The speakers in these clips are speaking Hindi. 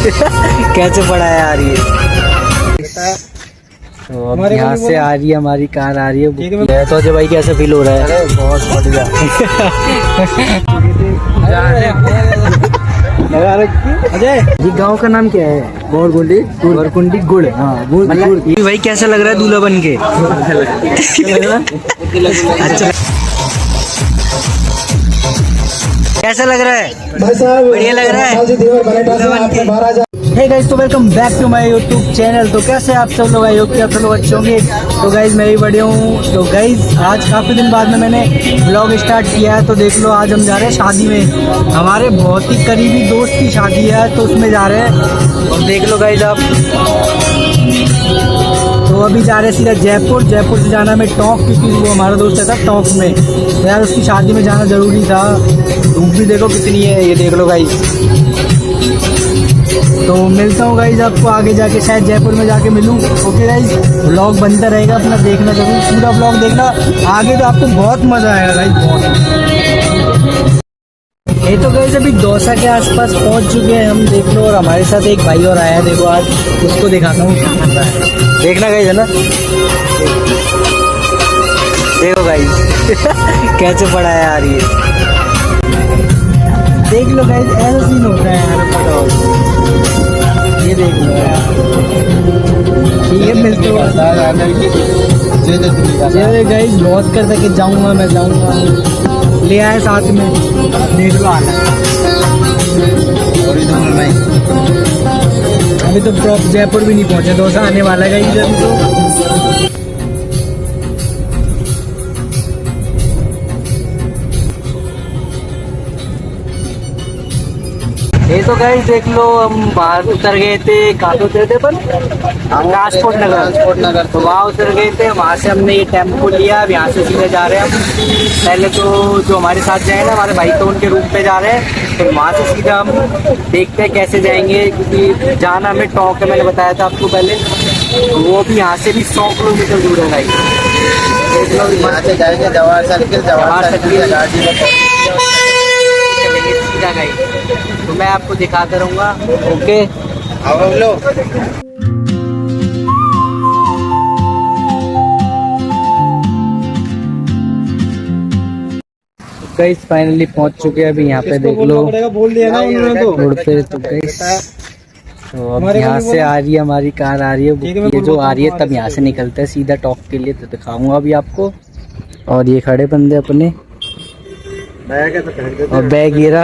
कैसे पड़ा है यार ये। तो अब यहाँ से आ रही है हमारी कार, आ रही है। तो अजय भाई कैसे फील हो रहा है? अरे बहुत बढ़िया। अजय जी गांव का नाम क्या है? गोरकुंडी। गोरकुंडी गुड़। हाँ मतलब भाई कैसा लग रहा है दूल्हा बन के? अच्छा कैसा लग रहा है? बढ़िया लग रहा है। हे गाइस, तो welcome back to my YouTube channel. तो कैसे आप सब लोग? आई होप कि आप सब लोग अच्छे होंगे। तो गाइस मैं भी बढ़िया हूँ। तो गाइस आज काफ़ी दिन बाद में मैंने ब्लॉग स्टार्ट किया है। तो देख लो आज हम जा रहे हैं शादी में। हमारे बहुत ही करीबी दोस्त की शादी है तो उसमें जा रहे हैं। और देख लो गाइस आप, तो अभी जा रहे हैं सीधा जयपुर। जयपुर से जाना हमें टोंक, क्योंकि वो हमारा दोस्त था टोंक में। तो यार उसकी शादी में जाना ज़रूरी था। धूप भी देखो कितनी है, ये देख लो गाइस। तो मिलता हूँ गाइस आपको आगे जाके, शायद जयपुर में जाके मिलूँ। ओके गाइस, व्लॉग बनता रहेगा अपना, देखना जरूर, पूरा व्लॉग देखना। आगे तो आपको बहुत मज़ा आएगा गाइस, बहुत। ये तो गाइस अभी दौसा के आसपास पहुंच चुके हैं हम, देख लो। और हमारे साथ एक भाई और आया है, देखो आज उसको दिखाता हूँ क्या कर रहा है। देखना गाइस, है ना? देखो गाइस कैसे पड़ा है यार ये। देख लो गाइस, ऐसा सीन होता है यार, पता हो। ये देख लो यार, ठीक है, मिलते हो गाइस। बहुत करता कि जाऊँगा मैं, जाऊँगा, ले आए साथ में, देख लो आना। अभी तो प्रॉप जयपुर भी नहीं पहुँचे, दौसा आने वाला है गाइस अभी तो। ये तो गाइस देख लो, हम बाहर उतर गए थे। कहाँ पे उतरे थे पर? ट्रांसपोर्ट नगर। तो वहाँ उतर गए थे। वहाँ से हमने ये टेम्पो लिया। अब यहाँ से सीधे जा रहे हैं हम। पहले तो जो हमारे साथ जाए ना, हमारे भाई तो उनके रूम पे जा रहे हैं। फिर वहाँ से सीधा हम देखते हैं कैसे जाएंगे, क्योंकि जाना हमें टोंक है, मैंने बताया था आपको पहले। वो भी यहाँ से भी 100 किलोमीटर दूर है भाई। देख लो यहाँ से जाएंगे जवाहर सर्किल सीधा गाइस, तो मैं आपको दिखाता रहूँगा। ओके आओ लो। गाइस फाइनली पहुंच चुके हैं अभी यहाँ पे, देख लो बोल दिया ना उन्होंने रोड पे। तो गाइस तो अब यहाँ से आ रही है हमारी कार, आ रही है ये जो आ रही है, तब यहाँ से निकलते हैं सीधा टॉक के लिए। तो दिखाऊंगा अभी आपको। और ये खड़े बंदे अपने, और बैग गिरा।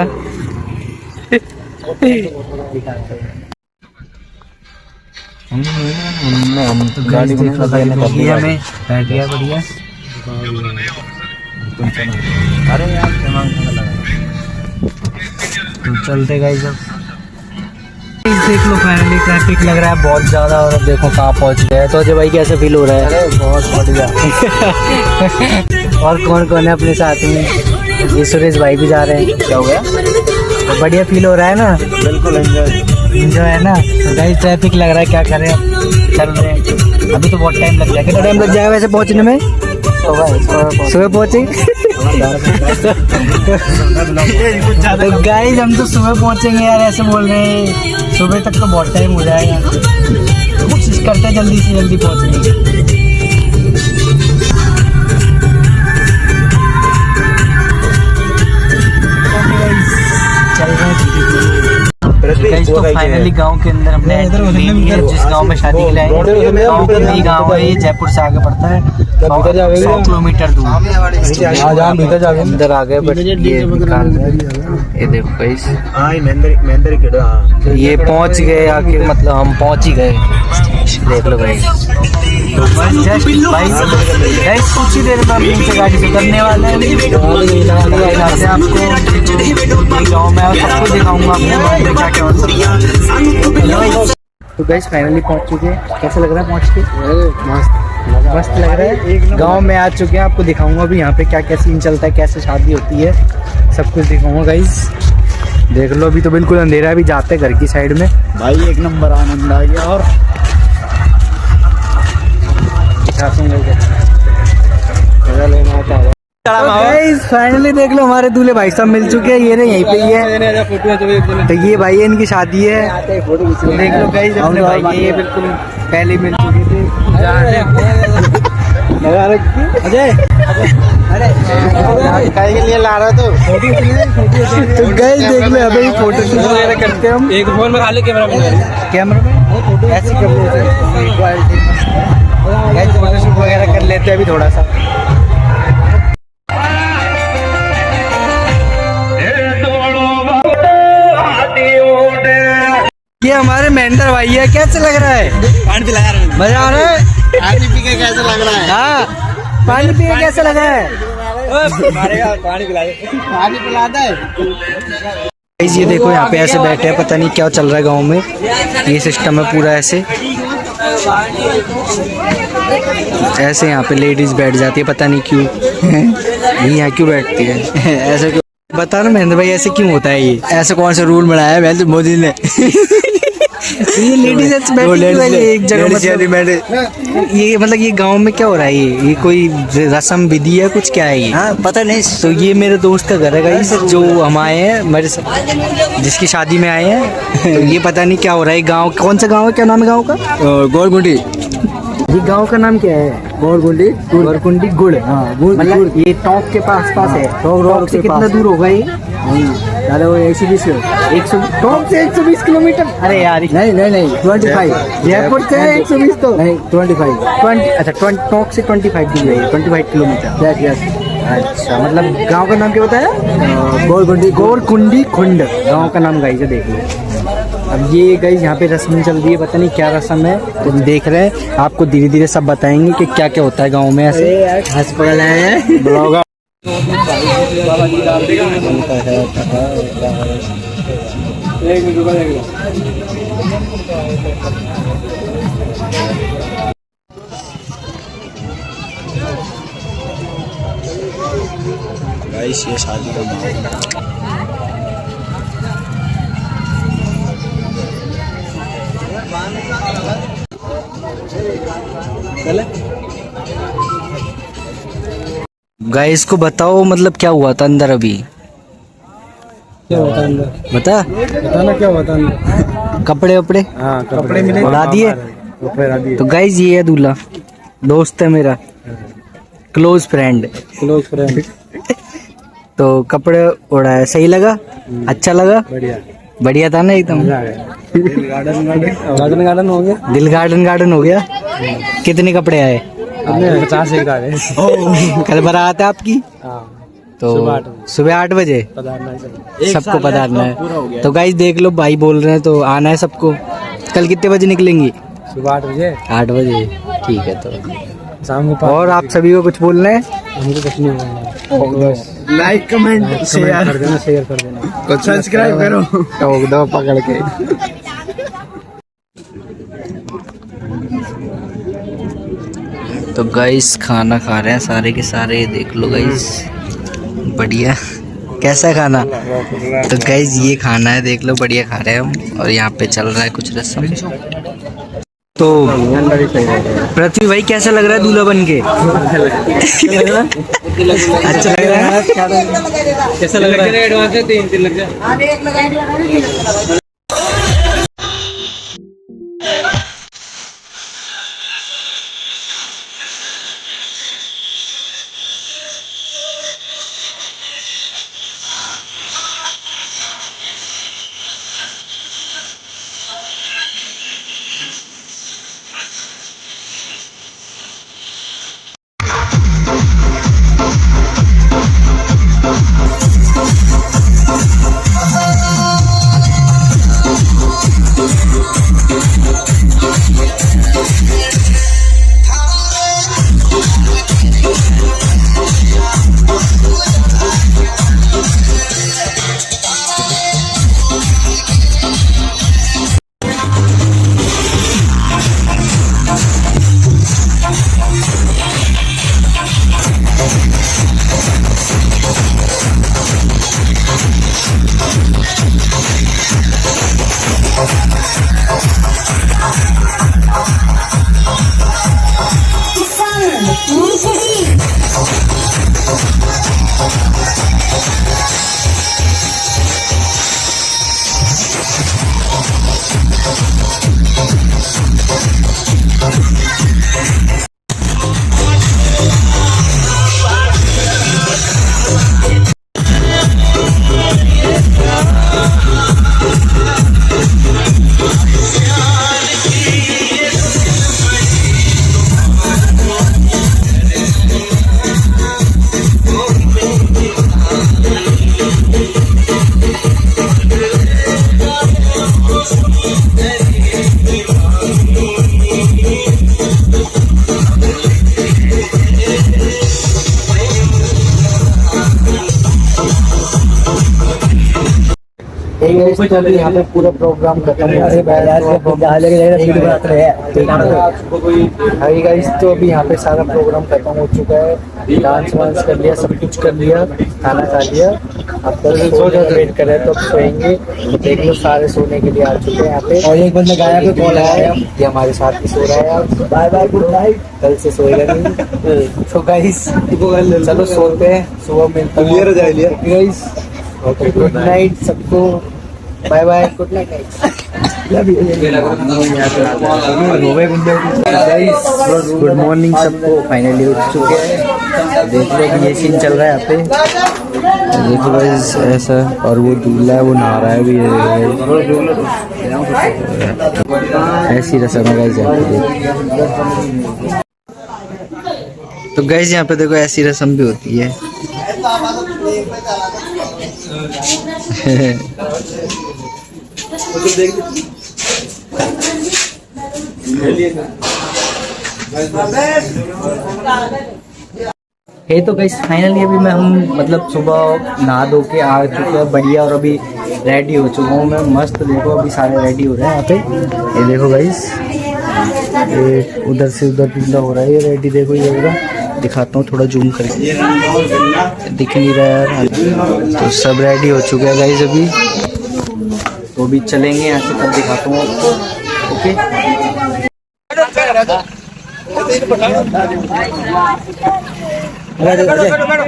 हम तो गाड़ी हमें बैठ गया बढ़िया। अरे यार तो चलते गाइस अब। देख लो फाइनली ट्रैफिक लग रहा है बहुत ज़्यादा, और अब देखो कहाँ पहुँच गए। तो अजय भाई कैसे फील हो रहा है? अरे बहुत बढ़िया। और कौन कौन है अपने साथ में? ये सुरेश भाई भी जा रहे हैं। क्या हो गया? तो बढ़िया फील हो रहा है ना? बिल्कुल एंजॉय है ना? तो गाइस ट्रैफिक लग रहा है, क्या करें, चल रहे हैं। अभी तो बहुत टाइम लग जाएगा। कितना टाइम लग जाएगा वैसे पहुँचने में? सुबह पहुँचेंगे। तो गाइस हम तो सुबह पहुँचेंगे यार, ऐसे बोल रहे हैं। सुबह तक तो बहुत टाइम हो जाएगा, कोशिश करते हैं जल्दी से जल्दी पहुँचने की। चल रहे हैं तो फाइनली गांव के अंदर हमने जिस गांव में शादी के लिए गाँव है, ये जयपुर से आगे पड़ता है 100 किलोमीटर दूर। अंदर आ गए, बट ये देखो गाइस, ये पहुंच गए आखिर, मतलब हम पहुंच ही गए। देख लो गाइस, तो बस जस्ट गाइस कुछ ही देर में हम नीचे गाड़ी से उतरने वाले हैं। आपको गाँव में सबको दिखाऊंगा आपको क्या क्या होता है। तो गाइस फाइनली पहुंच चुके हैं। कैसा लग रहा है पहुंच के? मस्त लग रहा है। गांव में आ चुके हैं, आपको दिखाऊंगा अभी यहाँ पे क्या क्या सीन चलता है, कैसे शादी होती है, सब कुछ दिखाऊंगा गाइस। देख लो अभी तो बिल्कुल अंधेरा है, भी जाते हैं घर की साइड में भाई। एक नंबर आनंद आ गया। और लेना फाइनली देख लो हमारे दूल्हे भाई साहब मिल चुके हैं, ये रहे यहीं पे ही है। तो ये भाई है, इनकी शादी है। देख लो गाइस अपने भाई ये बिल्कुल पहले मिल चुके थे। अजय के लिए ला रहा तो गाइस देख लो अभी फोटो शूट वगैरह करते हैं हम। एक फोन में खाली कैमरा में ऐसे फोटो शूट वगैरह कर लेते हैं अभी थोड़ा सा। ये हमारे मेंढर भाई है, कैसे लग रहा है? पानी पिला रहा है, मजा आ रहा है? पानी पी के कैसे लग रहा है? हाँ पानी पी के कैसे लगा है? पानी पिलाता है। ये देखो यहाँ पे ऐसे बैठे हैं, पता नहीं क्या चल रहा है गांव में। ये सिस्टम है पूरा ऐसे ऐसे यहाँ पे लेडीज बैठ जाती है, पता नहीं क्यों। ये यहाँ क्यों बैठती है ऐसे क्यों? बता ना महेंद्र भाई ऐसे क्यों होता है? ये ऐसे कौन सा रूल बनाया है मोदी ने? ये लेडीज एक जगह ये मतलब ये गांव में क्या हो रहा है? ये कोई रस्म विधि है कुछ, क्या है ये? हाँ पता नहीं। तो ये मेरे दोस्त का घर है गाइस, जो हम आए हैं मेरे जिसकी शादी में आए हैं। तो ये पता नहीं क्या हो रहा है। गांव कौन सा गांव है? क्या नाम है गांव का? गोरगुंडी। ये गांव का नाम क्या है? गोरगुंडी। गोरगुंडी गुड़। हाँ मतलब ये टॉप के पास है। टॉप से कितना दूर होगा ये? अरे वो 120 टॉप से 120 किलोमीटर। अरे यार नहीं 25 जयपुर से 120 तो नहीं 20 अच्छा 20 टॉप से 25 दूर है, 25 किलोमीटर। यस अच्छा मतलब गांव का नाम क्या होता है? गोरकुंडी खुंड गांव का नाम गाइस देख लो। अब ये गाइस यहाँ पे रस्म चल रही है, पता नहीं क्या रस्म है, तो हम देख रहे हैं। आपको धीरे धीरे सब बताएंगे कि क्या क्या होता है गांव में। ऐसे हस्पताल है ब्लॉगर गाइस ये शादी का माहौल। गाइस को बताओ मतलब क्या हुआ था अंदर अभी? क्या हुआ था अंदर? बताना क्या हुआ था अंदर? कपड़े वपड़े? हाँ कपड़े मिले, उड़ा दिए। तो गाइस ये है दूल्हा, दोस्त है मेरा, क्लोज फ्रेंड। तो कपड़े उड़ाए, सही लगा? अच्छा लगा? बढ़िया था ना एकदम? गार्डन हो गया। दिल गार्डन हो गया। कितने कपड़े आए? 50 एक आ गए। कल बारात है आपकी? तो सुबह 8 बजे सबको पधारना है। तो गाइस देख लो भाई बोल रहे हैं तो आना है सबको। कल कितने बजे निकलेंगे? सुबह 8 बजे। 8 बजे ठीक है। तो शाम को और आप सभी को कुछ बोलना है? हमको कुछ नहीं बोलना। लाइक कमेंट शेयर कर देना कुछ सब्सक्राइब करो। ठोक दो पकड़ के। तो गाइस खाना खा रहे हैं सारे के सारे, देख लो गाइस बढ़िया। कैसा खाना? तो गाइस ये खाना है, देख लो बढ़िया खा रहे हैं हम। और यहाँ पे चल रहा है कुछ रस्म। तो पृथ्वी भाई कैसा लग रहा है दूल्हा बन के? अच्छा लग रहा है। कैसा लग रहा है? एडवांस है 3 लग जाए। तो अभी यहाँ पे पूरा प्रोग्राम खत्म हो चुका है। हाय गाइस, तो अभी यहाँ पे सारा प्रोग्राम खत्म हो चुका है। डांस वांस कर लिया, सब कुछ कर लिया, खाना खा लिया। अब कल सोने का वेट कर रहे हैं, तो अब सोएंगे। तो देख लो सारे सोने के लिए आ चुके हैं यहाँ पे। और एक बंदा गाया पे कॉल आया, ये हमारे साथ ही सो रहा है। आज बाय बाय, गुड नाइट। कल से सोएगा नहीं। तो गाइस चलो सोते हैं, सुबह मिलते हैं गाइस। गुड नाइट सबको, bye bye, good night. Good morning सबको, फाइनली उठ चुके हैं। देख लो ये सीन चल रहा है यहाँ पे, देखो गाइस ऐसा। और वो दूल्हा है, वो नहा रहा है भी, ऐसी रस्म है गाइस यहाँ पे। तो गाइस यहाँ पे देखो ऐसी रस्म भी होती है। है तो गाइस फाइनली अभी मैं मतलब सुबह नहा धो के आ चुका है बढ़िया, और अभी रेडी हो चुका हूँ मैं मस्त। देखो अभी सारे रेडी हो रहे हैं यहाँ पे, ये देखो गाइस, ये उधर से उधर दूल्हा हो रहा है, ये रेडी देखो। ये पूरा दिखाता हूँ थोड़ा जूम करके, दिख नहीं रहा यार। तो सब रेडी हो चुके हैं गाइस अभी, तो अभी चलेंगे यहाँ से, तब दिखाता हूँ आपको। ओके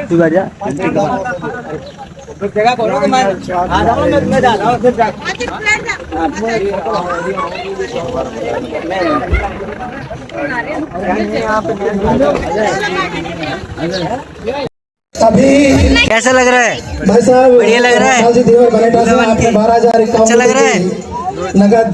तू जा। कैसा लग रहा है? बढ़िया लग रहा है, अच्छा लग रहा है। नगद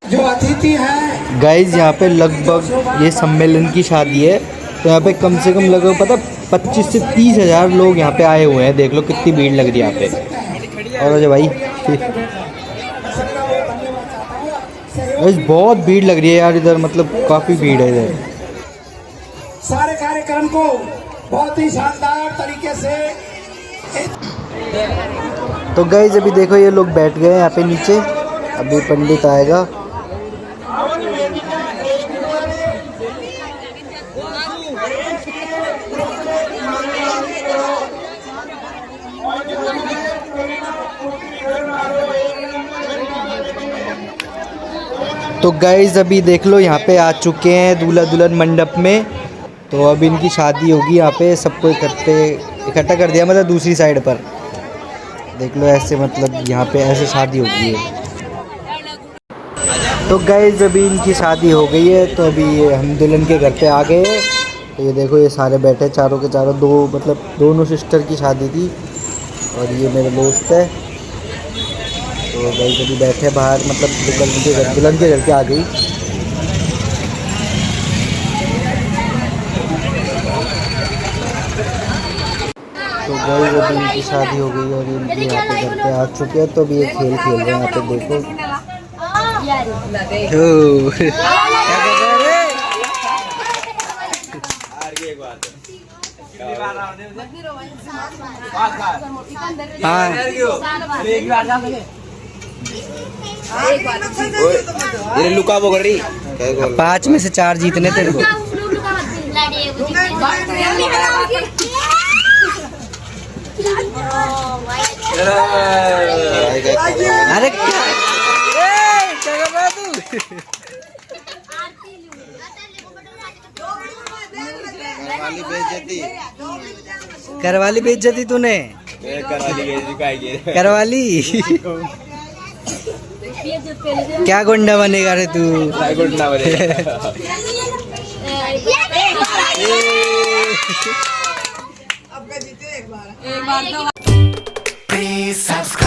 जो अतिथि है गाइज, यहाँ पे लगभग ये सम्मेलन की शादी है, तो यहाँ पे कम से कम लगभग पता 25 से 30 हज़ार लोग यहाँ पे आए हुए हैं। देख लो कितनी भीड़ लग रही है यहाँ पे। और अजय भाई बहुत भीड़ लग रही है यार इधर, मतलब काफ़ी भीड़ है इधर। सारे कार्यक्रम को बहुत ही शानदार तरीके से। तो गाइज अभी देखो ये लोग बैठ गए यहाँ पे नीचे, अभी पंडित आएगा। तो गाइज अभी देख लो यहाँ पे आ चुके हैं दूल्हा दुल्हन मंडप में। तो अब इनकी शादी होगी यहाँ पे, सबको इकट्ठा कर दिया, मतलब दूसरी साइड पर देख लो ऐसे, मतलब यहाँ पे ऐसे शादी होगी है। तो गाइज अभी इनकी शादी हो गई है, तो अभी हम दुल्हन के घर पे आ गए हैं। तो ये देखो ये सारे बैठे चारों के चारों, दो मतलब दोनों सिस्टर की शादी थी, और ये मेरे दोस्त है। तो गाइज अभी बैठे बाहर, मतलब दुल्हन के घर पे आ गई। तो गाइस अभी इनकी शादी हो गई और इनके यहाँ पे घर पे आ चुके हैं। तो अभी ये खेल खेल रहे हैं यहाँ पे, देखो ये लुका वो कर रही 5 में से 4 जीतने तेरे को। अरे क्या कर रहा तू? करवाली बेइज्जती तूने, करवाली। क्या गुंडा बनेगा रे तू? गुंडा बनेगा। Please subscribe.